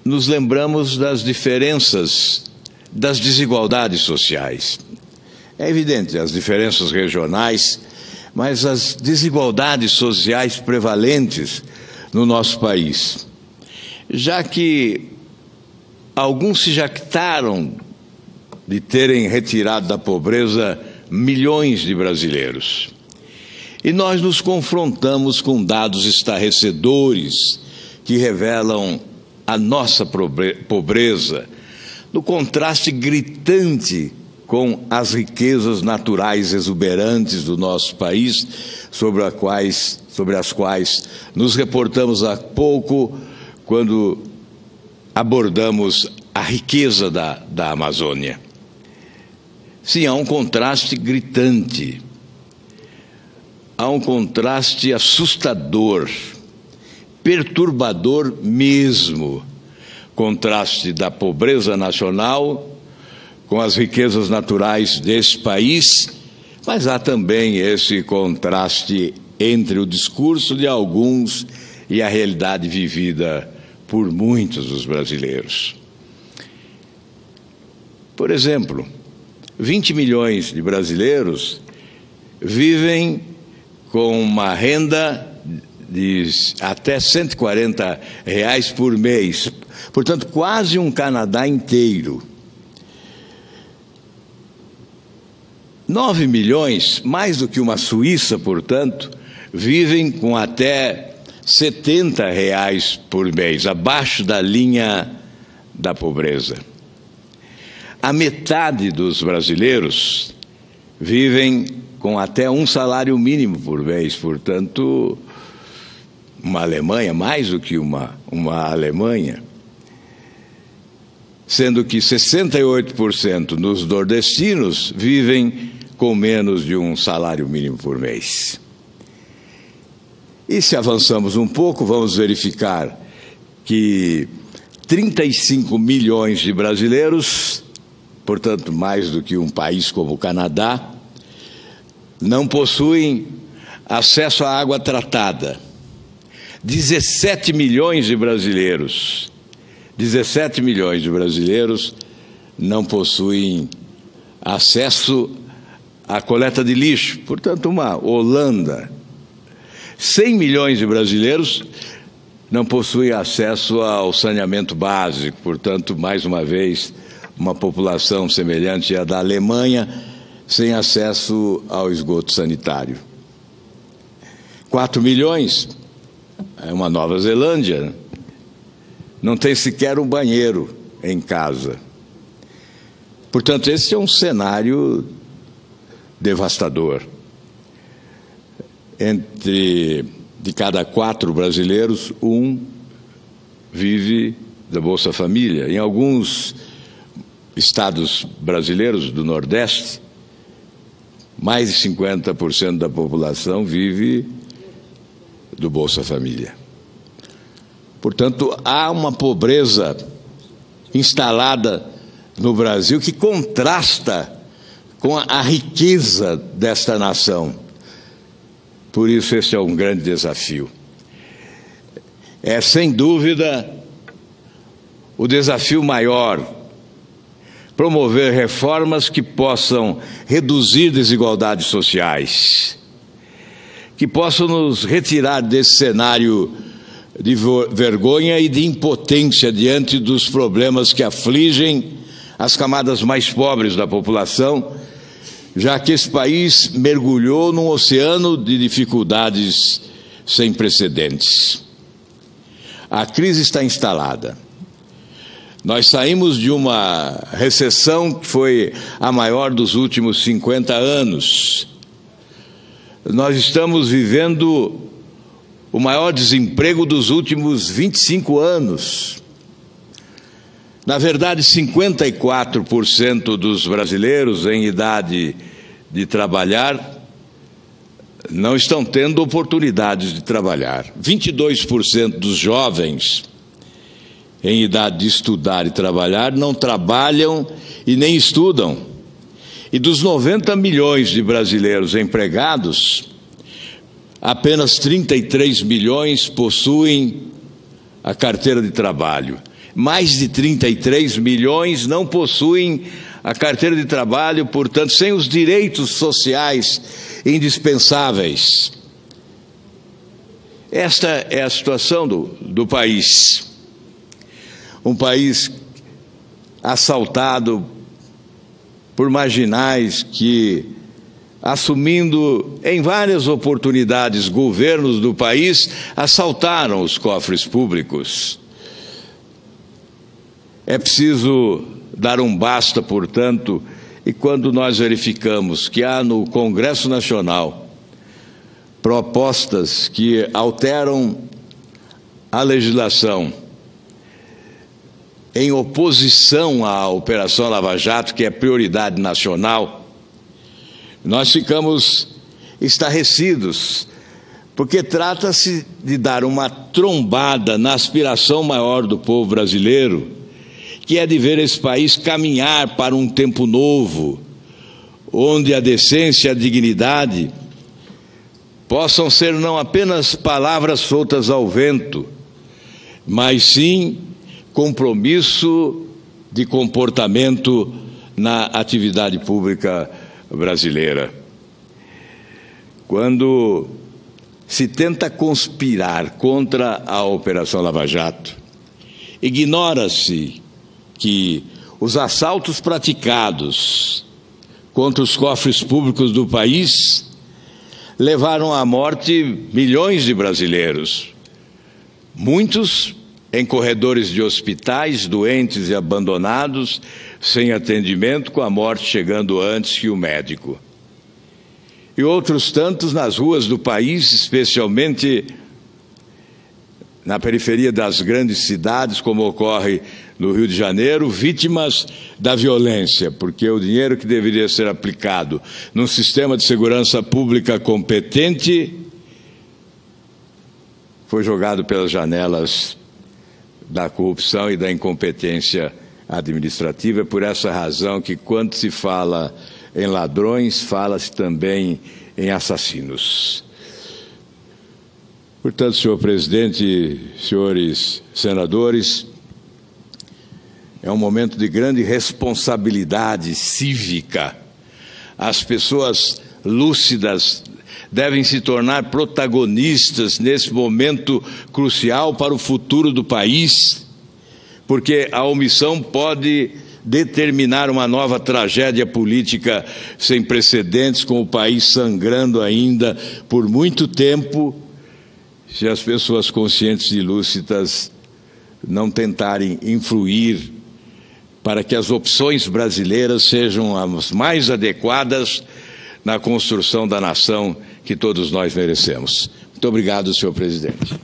nos lembramos das diferenças, das desigualdades sociais. É evidente as diferenças regionais, mas as desigualdades sociais prevalentes no nosso país, já que alguns se jactaram de terem retirado da pobreza milhões de brasileiros. E nós nos confrontamos com dados estarrecedores que revelam a nossa pobreza, no contraste gritante com as riquezas naturais exuberantes do nosso país, sobre as quais nos reportamos há pouco, quando abordamos a riqueza da Amazônia. Sim, há um contraste gritante, há um contraste assustador, perturbador mesmo, contraste da pobreza nacional com as riquezas naturais desse país, mas há também esse contraste entre o discurso de alguns e a realidade vivida por muitos dos brasileiros. Por exemplo, 20 milhões de brasileiros vivem com uma renda de até R$140 por mês, portanto, quase um Canadá inteiro. 9 milhões, mais do que uma Suíça, portanto, vivem com até R$70 por mês, abaixo da linha da pobreza. A metade dos brasileiros vivem com até um salário mínimo por mês, portanto, uma Alemanha, mais do que uma Alemanha, sendo que 68% dos nordestinos vivem com menos de um salário mínimo por mês. E se avançamos um pouco, vamos verificar que 35 milhões de brasileiros, portanto, mais do que um país como o Canadá, não possuem acesso à água tratada. 17 milhões de brasileiros não possuem acesso à coleta de lixo, portanto, uma Holanda. 100 milhões de brasileiros não possuem acesso ao saneamento básico, portanto, mais uma vez, uma população semelhante à da Alemanha, sem acesso ao esgoto sanitário. 4 milhões, é uma Nova Zelândia, não tem sequer um banheiro em casa. Portanto, esse é um cenário devastador. De cada 4 brasileiros, um vive da Bolsa Família. Em alguns estados brasileiros do Nordeste, mais de 50% da população vive do Bolsa Família. Portanto, há uma pobreza instalada no Brasil que contrasta com a riqueza desta nação. Por isso, esse é um grande desafio. É, sem dúvida, o desafio maior: promover reformas que possam reduzir desigualdades sociais, que possam nos retirar desse cenário de vergonha e de impotência diante dos problemas que afligem as camadas mais pobres da população, já que esse país mergulhou num oceano de dificuldades sem precedentes. A crise está instalada. Nós saímos de uma recessão que foi a maior dos últimos 50 anos. Nós estamos vivendo o maior desemprego dos últimos 25 anos. Na verdade, 54% dos brasileiros em idade de trabalhar não estão tendo oportunidades de trabalhar. 22% dos jovens em idade de estudar e trabalhar não trabalham e nem estudam. E dos 90 milhões de brasileiros empregados, apenas 33 milhões possuem a carteira de trabalho. mais de 33 milhões não possuem a carteira de trabalho, portanto, sem os direitos sociais indispensáveis. Esta é a situação do país. Um país assaltado por marginais que, assumindo em várias oportunidades governos do país, assaltaram os cofres públicos. É preciso dar um basta, portanto, e quando nós verificamos que há no Congresso Nacional propostas que alteram a legislação em oposição à Operação Lava Jato, que é prioridade nacional, nós ficamos estarrecidos, porque trata-se de dar uma trombada na aspiração maior do povo brasileiro, que é de ver esse país caminhar para um tempo novo, onde a decência e a dignidade possam ser não apenas palavras soltas ao vento, mas sim compromisso de comportamento na atividade pública brasileira. Quando se tenta conspirar contra a Operação Lava Jato, ignora-se que os assaltos praticados contra os cofres públicos do país levaram à morte milhões de brasileiros, muitos em corredores de hospitais, doentes e abandonados, sem atendimento, com a morte chegando antes que o médico. E outros tantos nas ruas do país, especialmente na periferia das grandes cidades, como ocorre no Rio de Janeiro, vítimas da violência, porque o dinheiro que deveria ser aplicado num sistema de segurança pública competente foi jogado pelas janelas da corrupção e da incompetência administrativa. É por essa razão que, quando se fala em ladrões, fala-se também em assassinos. Portanto, senhor presidente, senhores senadores, é um momento de grande responsabilidade cívica. As pessoas lúcidas devem se tornar protagonistas nesse momento crucial para o futuro do país, porque a omissão pode determinar uma nova tragédia política sem precedentes, com o país sangrando ainda por muito tempo, se as pessoas conscientes e lúcidas não tentarem influir para que as opções brasileiras sejam as mais adequadas na construção da nação que todos nós merecemos. Muito obrigado, senhor presidente.